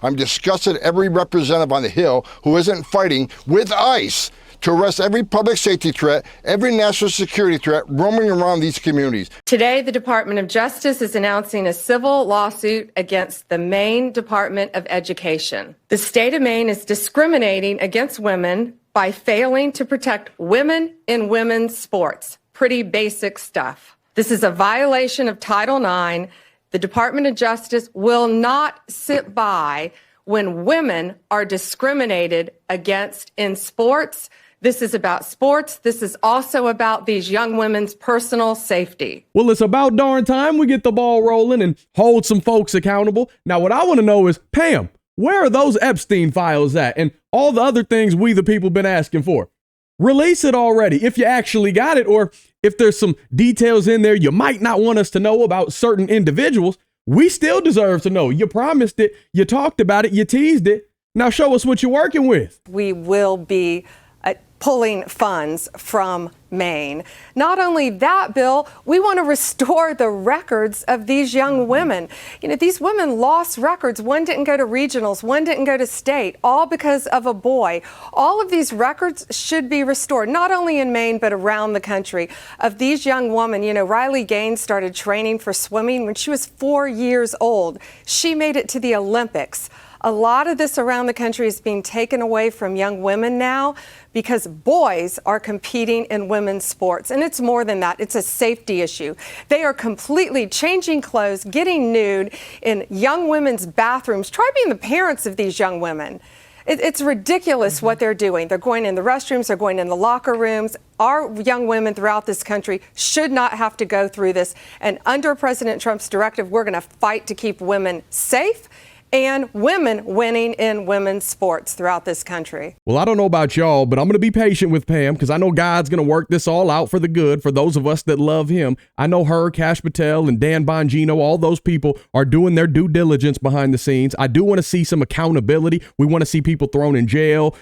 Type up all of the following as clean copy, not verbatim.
I'm disgusted at every representative on the Hill who isn't fighting with ICE to arrest every public safety threat, every national security threat roaming around these communities. Today, the Department of Justice is announcing a civil lawsuit against the Maine Department of Education. The state of Maine is discriminating against women by failing to protect women in women's sports. Pretty basic stuff. This is a violation of Title IX. The Department of Justice will not sit by when women are discriminated against in sports. This is about sports. This is also about these young women's personal safety. Well, it's about darn time we get the ball rolling and hold some folks accountable. Now, what I want to know is, Pam, where are those Epstein files at and all the other things we the people been asking for? Release it already if you actually got it, or if there's some details in there you might not want us to know about certain individuals. We still deserve to know. You promised it. You talked about it. You teased it. Now show us what you're working with. We will be pulling funds from Maine. Not only that, Bill, we want to restore the records of these young women. You know, these women lost records. One didn't go to regionals, one didn't go to state, all because of a boy. All of these records should be restored, not only in Maine, but around the country, of these young women. You know, Riley Gaines started training for swimming when she was 4 years old. She made it to the Olympics. A lot of this around the country is being taken away from young women now because boys are competing in women's sports. And it's more than that. It's a safety issue. They are completely changing clothes, getting nude in young women's bathrooms. Try being the parents of these young women. It's ridiculous what they're doing. They're going in the restrooms, they're going in the locker rooms. Our young women throughout this country should not have to go through this. And under President Trump's directive, we're going to fight to keep women safe and women winning in women's sports throughout this country. Well, I don't know about y'all, but I'm going to be patient with Pam because I know God's going to work this all out for the good for those of us that love him. I know her, Kash Patel, and Dan Bongino, all those people are doing their due diligence behind the scenes. I do want to see some accountability. We want to see people thrown in jail.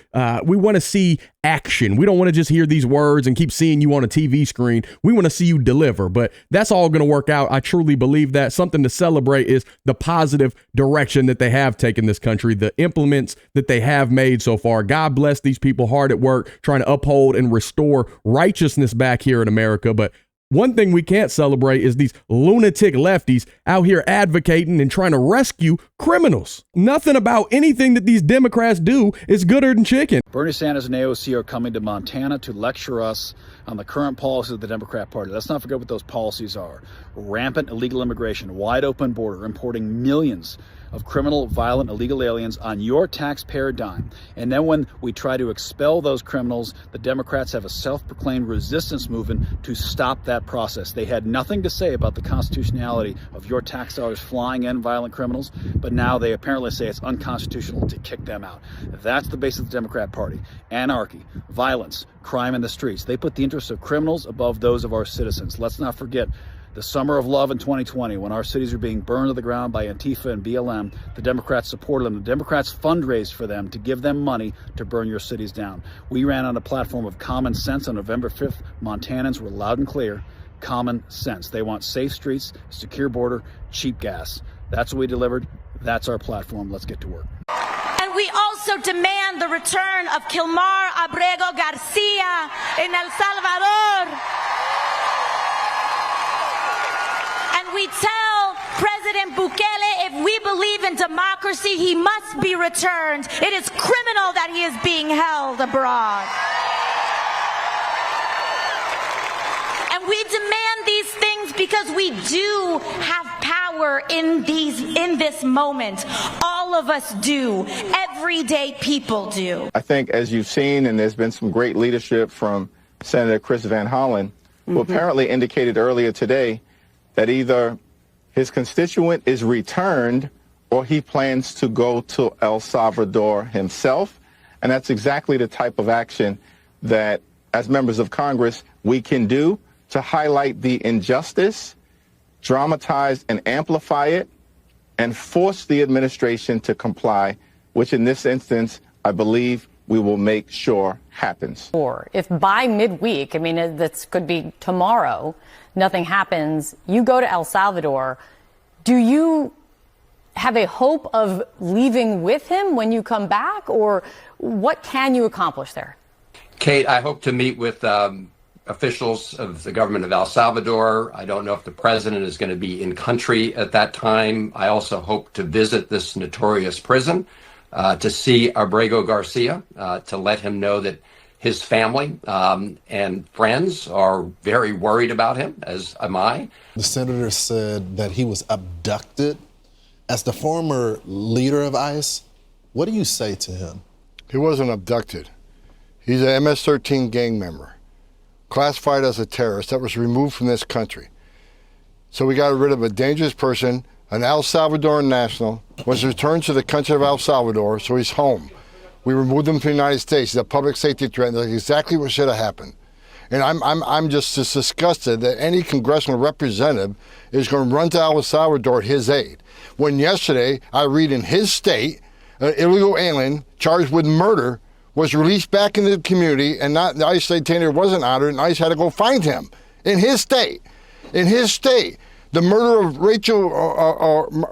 We want to see action. We don't want to just hear these words and keep seeing you on a TV screen. We want to see you deliver, but that's all going to work out. I truly believe that. Something to celebrate is the positive direction that they have taken this country, the implements that they have made so far. God bless these people hard at work trying to uphold and restore righteousness back here in America. But one thing we can't celebrate is these lunatic lefties out here advocating and trying to rescue criminals. Nothing about anything that these Democrats do is gooder than chicken. Bernie Sanders and AOC are coming to Montana to lecture us on the current policies of the Democrat Party. Let's not forget what those policies are. Rampant illegal immigration, wide open border, importing millions of criminal, violent, illegal aliens on your taxpayer dime. And then when we try to expel those criminals, the Democrats have a self-proclaimed resistance movement to stop that process. They had nothing to say about the constitutionality of your tax dollars flying in violent criminals, but now they apparently say it's unconstitutional to kick them out. That's the base of the Democrat Party. Anarchy, violence, crime in the streets. They put the interests of criminals above those of our citizens. Let's not forget the summer of love in 2020, when our cities were being burned to the ground by Antifa and BLM, the Democrats supported them. The Democrats fundraised for them to give them money to burn your cities down. We ran on a platform of common sense on November 5th. Montanans were loud and clear. Common sense. They want safe streets, secure border, cheap gas. That's what we delivered. That's our platform. Let's get to work. And we also demand the return of Kilmar Abrego Garcia in El Salvador. We tell President Bukele, if we believe in democracy, he must be returned. It is criminal that he is being held abroad. And we demand these things because we do have power in this moment. All of us do. Everyday people do. I think, as you've seen, and there's been some great leadership from Senator Chris Van Hollen, who apparently indicated earlier today that either his constituent is returned or he plans to go to El Salvador himself. And that's exactly the type of action that, as members of Congress, we can do to highlight the injustice, dramatize and amplify it, and force the administration to comply, which in this instance, I believe we will make sure happens. Or if by midweek, I mean, this could be tomorrow, nothing happens, you go to El Salvador, do you have a hope of leaving with him when you come back, or what can you accomplish there? Kate, I hope to meet with officials of the government of El Salvador. I don't know if the president is going to be in country at that time. I also hope to visit this notorious prison to see Abrego Garcia, to let him know that his family and friends are very worried about him, as am I. The senator said that he was abducted. As the former leader of ICE, what do you say to him? He wasn't abducted. He's an MS-13 gang member, classified as a terrorist that was removed from this country. So we got rid of a dangerous person, an El Salvadoran national, was returned to the country of El Salvador, so he's home. We removed him from the United States. He's a public safety threat, and that's exactly what should have happened. And I'm just disgusted that any congressional representative is going to run to El Salvador at his aid. When yesterday, I read in his state, an illegal alien charged with murder was released back into the community, and not the ICE detainer wasn't honored, and ICE had to go find him in his state. In his state, the murder of Rachel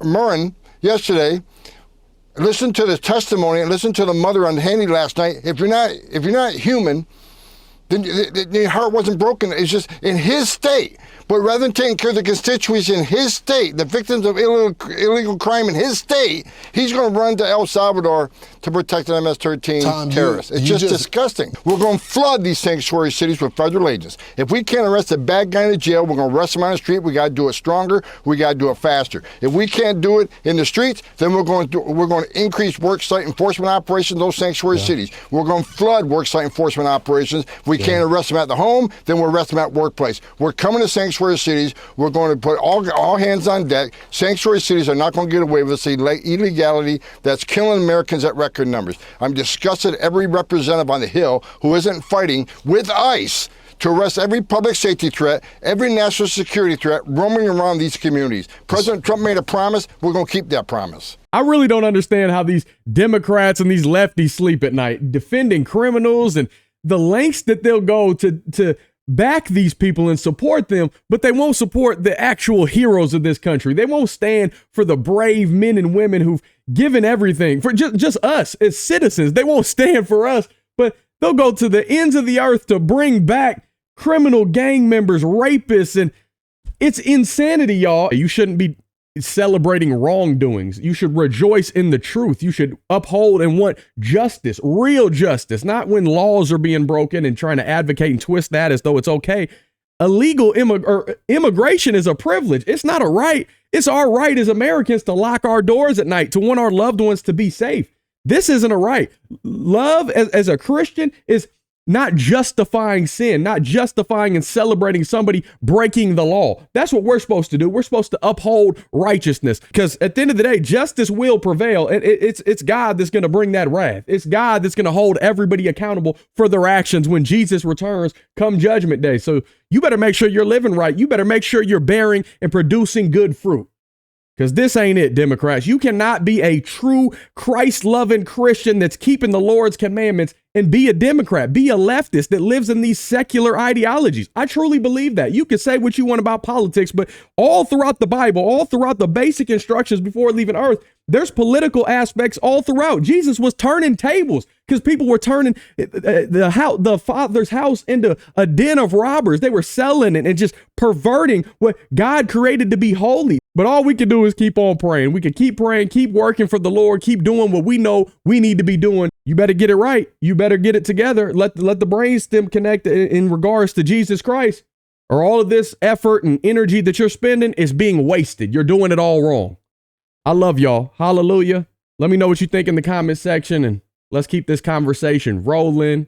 Murrin yesterday. Listen to the testimony and listen to the mother on Handy last night. If you're not human, then your heart wasn't broken. It's just in his state. But rather than taking care of the constituents in his state, the victims of illegal crime in his state, he's going to run to El Salvador to protect an MS-13 terrorist. It's just disgusting. We're going to flood these sanctuary cities with federal agents. If we can't arrest a bad guy in the jail, we're going to arrest him on the street. We got to do it stronger. We got to do it faster. If we can't do it in the streets, then we're going to increase worksite enforcement operations in those sanctuary cities. We're going to flood worksite enforcement operations. If we can't arrest them at the home, then we'll arrest them at workplace. We're coming to sanctuary cities. We're going to put all hands on deck. Sanctuary cities are not going to get away with this illegality that's killing Americans at record numbers. I'm disgusted at every representative on the Hill who isn't fighting with ICE to arrest every public safety threat, every national security threat roaming around these communities. President Trump made a promise. We're going to keep that promise. I really don't understand how these Democrats and these lefties sleep at night, defending criminals and the lengths that they'll go to back these people and support them, but they won't support the actual heroes of this country. They won't stand for the brave men and women who've given everything for just us as citizens. They won't stand for us, but they'll go to the ends of the earth to bring back criminal gang members, rapists, and it's insanity, y'all. You shouldn't be celebrating wrongdoings. You should rejoice in the truth. You should uphold and want justice, real justice, not when laws are being broken and trying to advocate and twist that as though it's okay. Illegal immigration is a privilege. It's not a right. It's our right as Americans to lock our doors at night, to want our loved ones to be safe. This isn't a right. Love as a Christian is not justifying sin, not justifying and celebrating somebody breaking the law. That's what we're supposed to do. We're supposed to uphold righteousness, because at the end of the day, justice will prevail. It's God that's going to bring that wrath. It's God that's going to hold everybody accountable for their actions when Jesus returns come judgment day. So you better make sure you're living right. You better make sure you're bearing and producing good fruit. Because this ain't it, Democrats. You cannot be a true Christ-loving Christian that's keeping the Lord's commandments and be a Democrat, be a leftist that lives in these secular ideologies. I truly believe that. You can say what you want about politics, but all throughout the Bible, all throughout the basic instructions before leaving earth, there's political aspects all throughout. Jesus was turning tables because people were turning the Father's house into a den of robbers. They were selling and just perverting what God created to be holy. But all we can do is keep on praying. We can keep praying, keep working for the Lord, keep doing what we know we need to be doing. You better get it right. You better get it together. Let the brainstem connect in regards to Jesus Christ, or all of this effort and energy that you're spending is being wasted. You're doing it all wrong. I love y'all. Hallelujah. Let me know what you think in the comment section, and let's keep this conversation rolling.